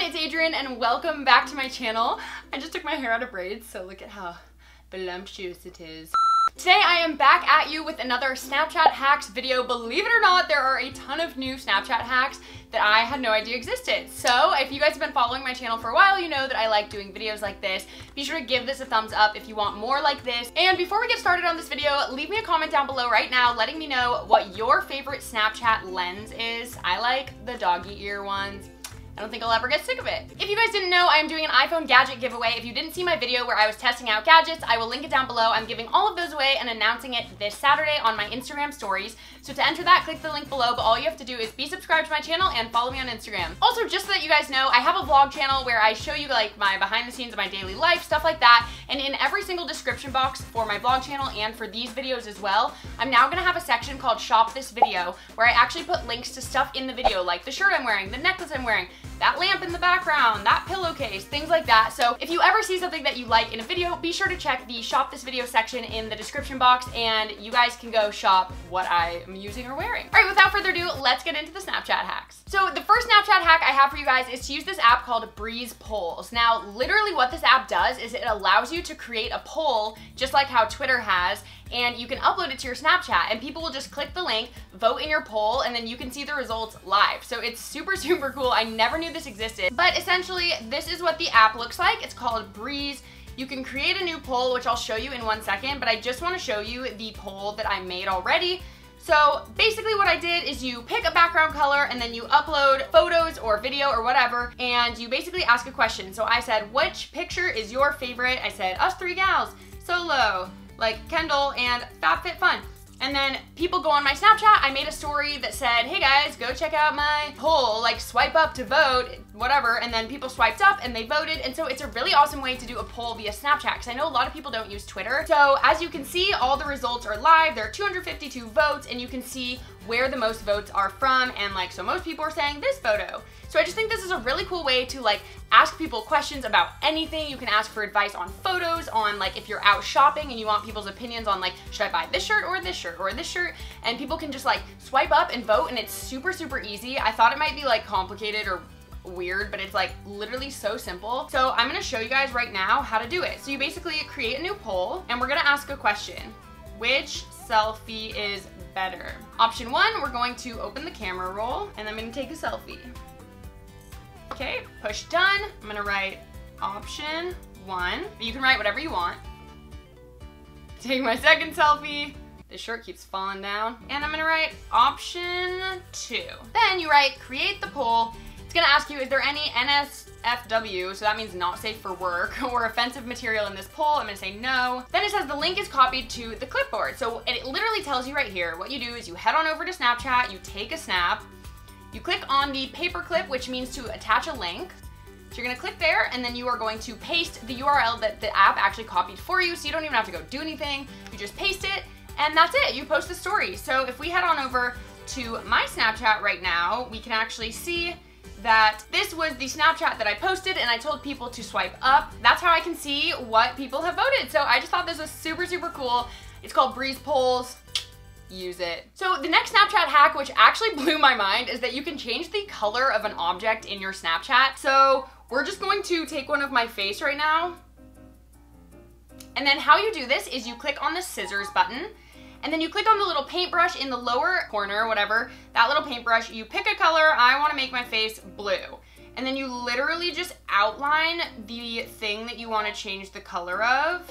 everyone, it's Adrienne and welcome back to my channel. I just took my hair out of braids, so look at how voluptuous it is. Today I am back at you with another Snapchat hacks video. Believe it or not, there are a ton of new Snapchat hacks that I had no idea existed. So if you guys have been following my channel for a while, you know that I like doing videos like this. Be sure to give this a thumbs up if you want more like this. And before we get started on this video, leave me a comment down below right now letting me know what your favorite Snapchat lens is. I like the doggy ear ones. I don't think I'll ever get sick of it. If you guys didn't know, I am doing an iPhone gadget giveaway. If you didn't see my video where I was testing out gadgets, I will link it down below. I'm giving all of those away and announcing it this Saturday on my Instagram stories. So to enter that, click the link below, but all you have to do is be subscribed to my channel and follow me on Instagram. Also, just so that you guys know, I have a vlog channel where I show you like my behind the scenes of my daily life, stuff like that. And in every single description box for my vlog channel and for these videos as well, I'm now gonna have a section called Shop This Video, where I actually put links to stuff in the video, like the shirt I'm wearing, the necklace I'm wearing, that lamp in the background, that pillowcase, things like that. So if you ever see something that you like in a video, be sure to check the Shop This Video section in the description box and you guys can go shop what I am using or wearing. All right, without further ado, let's get into the Snapchat hacks. So the first Snapchat hack I have for you guys is to use this app called Breeze Polls. Now, literally what this app does is it allows you to create a poll, just like how Twitter has, and you can upload it to your Snapchat and people will just click the link, vote in your poll, and then you can see the results live. So it's super, super cool. I never knew this existed, but essentially this is what the app looks like. It's called Breeze. You can create a new poll, which I'll show you in 1 second, but I just want to show you the poll that I made already. So basically what I did is you pick a background color and then you upload photos or video or whatever, and you basically ask a question. So I said, which picture is your favorite? I said, us three gals, solo, like Kendall and FabFitFun. And then people go on my Snapchat. I made a story that said, hey guys, go check out my poll, like swipe up to vote, whatever. And then people swiped up and they voted. And so it's a really awesome way to do a poll via Snapchat, because I know a lot of people don't use Twitter. So as you can see, all the results are live. There are 252 votes and you can see where the most votes are from. And like, so most people are saying this photo. So I just think this is a really cool way to like ask people questions about anything. You can ask for advice on photos, on like if you're out shopping and you want people's opinions on like, should I buy this shirt or this shirt or this shirt? And people can just like swipe up and vote, and it's super, super easy. I thought it might be like complicated or weird, but it's like literally so simple. So I'm gonna show you guys right now how to do it. So you basically create a new poll and we're gonna ask a question. Which selfie is better? Option 1, we're going to open the camera roll and I'm gonna take a selfie. Okay, push done. I'm gonna write option 1, but you can write whatever you want. Take my second selfie. The shirt keeps falling down. And I'm gonna write option 2. Then you write create the poll. It's gonna ask you, is there any NSFW, so that means not safe for work, or offensive material in this poll? I'm gonna say no. Then it says the link is copied to the clipboard. So it literally tells you right here, what you do is you head on over to Snapchat, you take a snap, you click on the paper clip, which means to attach a link. So you're gonna click there and then you are going to paste the URL that the app actually copied for you, so you don't even have to go do anything. You just paste it and that's it, you post the story. So if we head on over to my Snapchat right now, we can actually see that this was the Snapchat that I posted and I told people to swipe up. That's how I can see what people have voted. So I just thought this was super, super cool. It's called Breeze Polls. Use it. So the next Snapchat hack, which actually blew my mind, is that you can change the color of an object in your Snapchat. So we're just going to take one of my face right now. And then how you do this is you click on the scissors button and then you click on the little paintbrush in the lower corner, whatever, that little paintbrush, you pick a color. I want to make my face blue. And then you literally just outline the thing that you want to change the color of.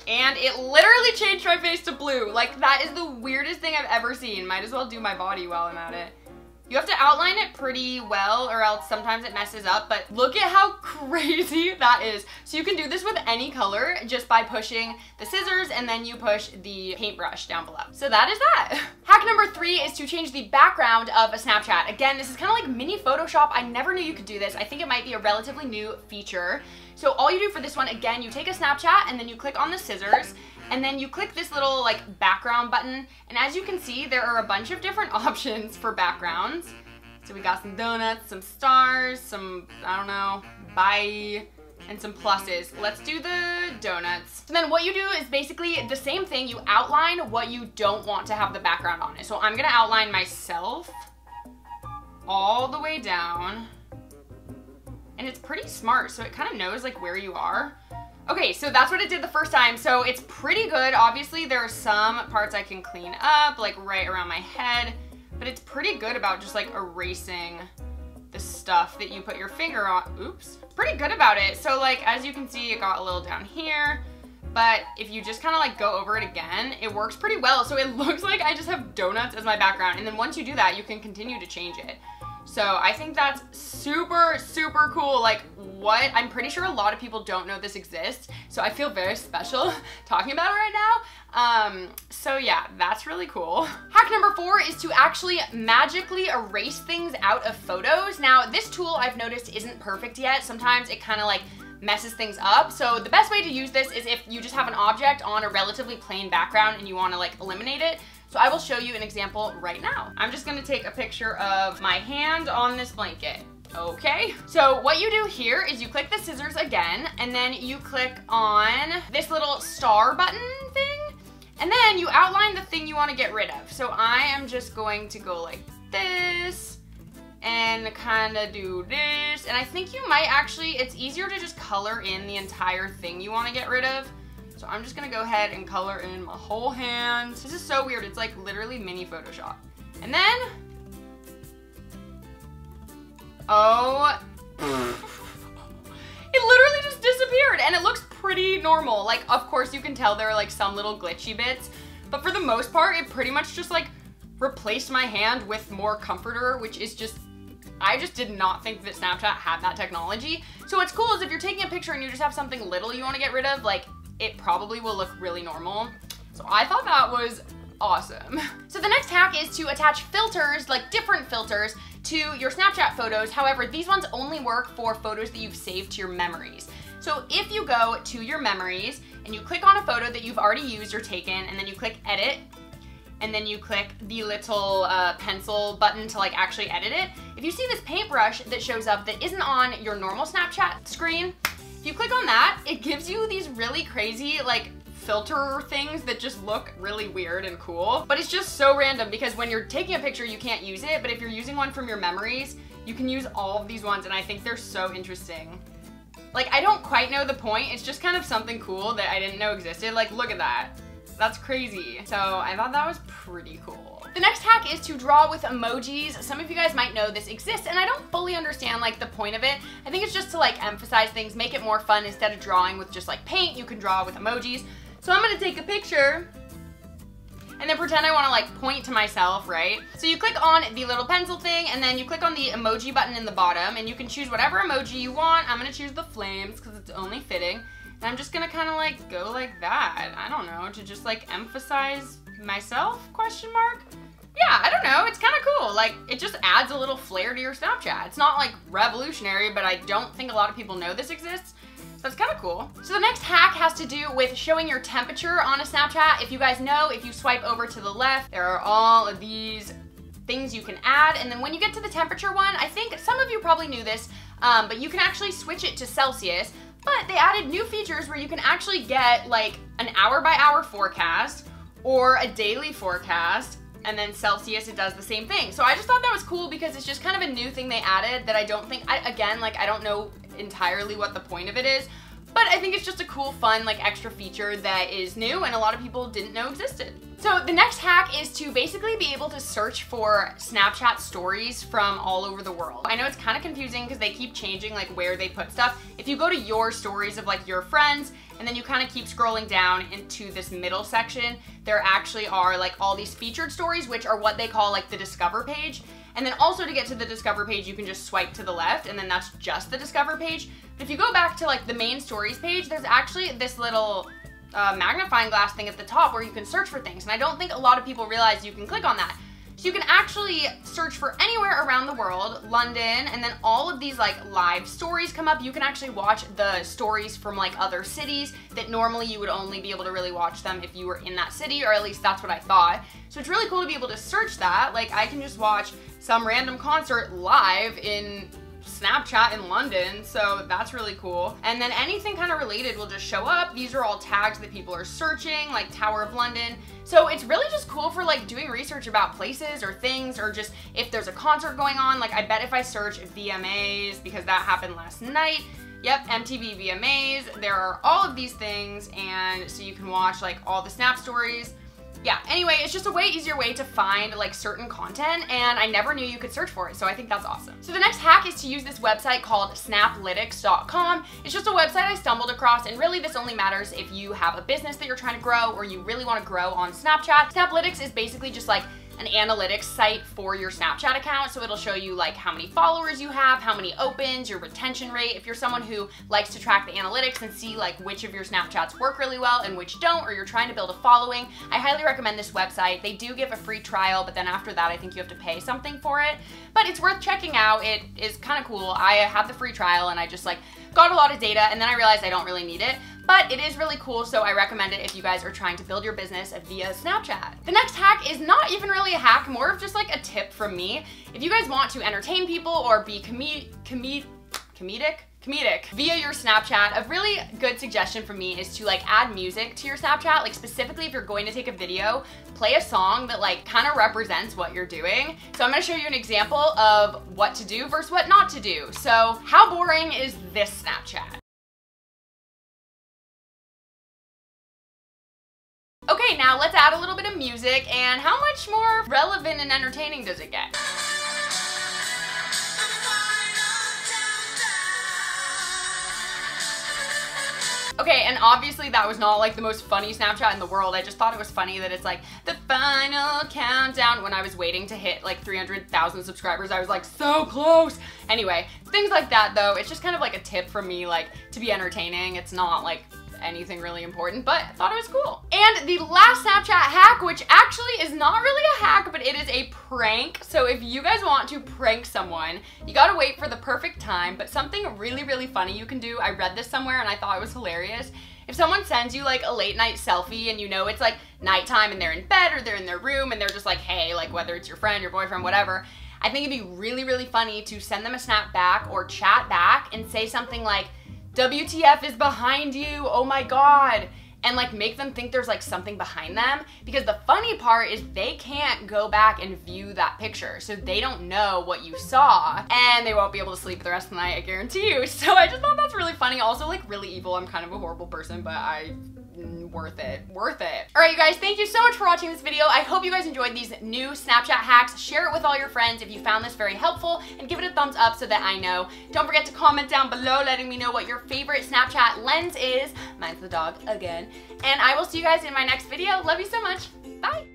And it literally changed my face to blue. Like, that is the weirdest thing I've ever seen. Might as well do my body while I'm at it. You have to outline it pretty well or else sometimes it messes up, but look at how crazy that is. So you can do this with any color just by pushing the scissors and then you push the paintbrush down below. So that is that. Hack number 3 is to change the background of a Snapchat. Again, this is kind of like mini Photoshop. I never knew you could do this. I think it might be a relatively new feature. So all you do for this one, again, you take a Snapchat and then you click on the scissors and then you click this little like background button. And as you can see, there are a bunch of different options for backgrounds. So we got some donuts, some stars, some, I don't know, bye, and some pluses. Let's do the donuts. So then what you do is basically the same thing. You outline what you don't want to have the background on it. So I'm gonna outline myself. all the way down. And it's pretty smart, so it kind of knows like where you are. Okay, so that's what it did the first time, so it's pretty good. Obviously, there are some parts I can clean up, like right around my head, but it's pretty good about just like erasing the stuff that you put your finger on. Oops. Pretty good about it. So like, as you can see, it got a little down here, but if you just kind of like go over it again, it works pretty well. So it looks like I just have donuts as my background, and then once you do that, you can continue to change it. So I think that's super, super cool. Like, what? I'm pretty sure a lot of people don't know this exists, so I feel very special talking about it right now. So yeah, that's really cool. Hack number 4 is to actually magically erase things out of photos. Now, this tool I've noticed isn't perfect yet. Sometimes it kind of like messes things up. So the best way to use this is if you just have an object on a relatively plain background and you want to like eliminate it. So I will show you an example right now. I'm just gonna take a picture of my hand on this blanket. Okay, so what you do here is you click the scissors again, and then you click on this little star button thing, and then you outline the thing you want to get rid of. So I am just going to go like this, and kind of do this, and I think you might actually, it's easier to just color in the entire thing you want to get rid of. So I'm just gonna go ahead and color in my whole hand. This is so weird, it's like literally mini Photoshop. And then, oh, it literally just disappeared, and it looks pretty normal. Like, of course you can tell there are like some little glitchy bits, but for the most part, it pretty much just like replaced my hand with more comforter, which is just, I just did not think that Snapchat had that technology. So what's cool is if you're taking a picture and you just have something little you wanna get rid of, like, it probably will look really normal. So I thought that was awesome. So the next hack is to attach filters, like different filters, to your Snapchat photos. However, these ones only work for photos that you've saved to your memories. So if you go to your memories and you click on a photo that you've already used or taken, and then you click edit, and then you click the little pencil button to like actually edit it, if you see this paintbrush that shows up that isn't on your normal Snapchat screen, if you click on that, it gives you these really crazy like filter things that just look really weird and cool. But it's just so random because when you're taking a picture, you can't use it. But if you're using one from your memories, you can use all of these ones, and I think they're so interesting. Like, I don't quite know the point. It's just kind of something cool that I didn't know existed. Like, look at that. That's crazy. So I thought that was pretty cool. The next hack is to draw with emojis. Some of you guys might know this exists, and I don't fully understand like the point of it. I think it's just to like emphasize things, make it more fun. Instead of drawing with just like paint, you can draw with emojis. So I'm gonna take a picture and then pretend I wanna like point to myself, right? So you click on the little pencil thing, and then you click on the emoji button in the bottom, and you can choose whatever emoji you want. I'm gonna choose the flames because it's only fitting. And I'm just gonna kind of like go like that. I don't know, to just like emphasize myself, question mark? Yeah, I don't know, it's kind of cool. Like, it just adds a little flair to your Snapchat. It's not like revolutionary, but I don't think a lot of people know this exists. So it's kind of cool. So the next hack has to do with showing your temperature on a Snapchat. If you guys know, if you swipe over to the left, there are all of these things you can add. And then when you get to the temperature one, I think some of you probably knew this, but you can actually switch it to Celsius. But they added new features where you can actually get like an hour-by-hour forecast or a daily forecast, and then Celsius, it does the same thing. So I just thought that was cool because it's just kind of a new thing they added that I don't think, again, like I don't know entirely what the point of it is, but I think it's just a cool, fun, like extra feature that is new and a lot of people didn't know existed. So the next hack is to basically be able to search for Snapchat stories from all over the world. I know it's kind of confusing because they keep changing like where they put stuff. If you go to your stories of like your friends, and then you kind of keep scrolling down into this middle section, there actually are like all these featured stories, which are what they call like the Discover page. And then also to get to the Discover page, you can just swipe to the left, and then that's just the Discover page. But if you go back to like the main stories page, there's actually this little magnifying glass thing at the top where you can search for things. And I don't think a lot of people realize you can click on that. So you can actually search for anywhere around the world, London, and then all of these like live stories come up. You can actually watch the stories from like other cities that normally you would only be able to really watch them if you were in that city, or at least that's what I thought. So it's really cool to be able to search that. Like I can just watch some random concert live in Snapchat in London, so that's really cool. And then anything kind of related will just show up. These are all tags that people are searching, like Tower of London. So it's really just cool for like doing research about places or things, or just if there's a concert going on. Like I bet if I search VMAs, because that happened last night, yep, MTV VMAs, there are all of these things, and so you can watch like all the Snap stories. Yeah, anyway, it's just a way easier way to find like certain content, and I never knew you could search for it, so I think that's awesome. So the next hack is to use this website called snaplytics.com. It's just a website I stumbled across, and really this only matters if you have a business that you're trying to grow or you really want to grow on Snapchat. Snaplytics is basically just like an analytics site for your Snapchat account, so it'll show you like how many followers you have, how many opens, your retention rate. If you're someone who likes to track the analytics and see like which of your Snapchats work really well and which don't, or you're trying to build a following, I highly recommend this website. They do give a free trial, but then after that I think you have to pay something for it, but it's worth checking out. It is kind of cool. I have the free trial and I just like got a lot of data, and then I realized I don't really need it. But it is really cool, so I recommend it if you guys are trying to build your business via Snapchat. The next hack is not even really a hack, more of just like a tip from me. If you guys want to entertain people or be comedic via your Snapchat, a really good suggestion from me is to like add music to your Snapchat. Like specifically if you're going to take a video, play a song that like kind of represents what you're doing. So I'm gonna show you an example of what to do versus what not to do. So how boring is this Snapchat? Okay, now let's add a little bit of music, and how much more relevant and entertaining does it get? Okay, and obviously that was not like the most funny Snapchat in the world. I just thought it was funny that it's like the final countdown. When I was waiting to hit like 300,000 subscribers, I was like so close. Anyway, things like that though, it's just kind of like a tip from me, like to be entertaining. It's not like anything really important, but I thought it was cool. And the last Snapchat hack, which actually is not really a hack, but it is a prank. So if you guys want to prank someone, you gotta wait for the perfect time, but something really, really funny you can do, I read this somewhere and I thought it was hilarious. If someone sends you like a late night selfie and you know it's like nighttime and they're in bed or they're in their room and they're just like, hey, like whether it's your friend, your boyfriend, whatever, I think it'd be really, really funny to send them a snap back or chat back and say something like, WTF is behind you, oh my god, and like make them think there's like something behind them, because the funny part is they can't go back and view that picture, so they don't know what you saw, and they won't be able to sleep the rest of the night, I guarantee you. So I just thought that's really funny, also like really evil. I'm kind of a horrible person, but worth it. Alright you guys, thank you so much for watching this video. I hope you guys enjoyed these new Snapchat hacks. Share it with all your friends if you found this very helpful, and give it a thumbs up so that I know. Don't forget to comment down below letting me know what your favorite Snapchat lens is. Mine's the dog again. And I will see you guys in my next video. Love you so much. Bye!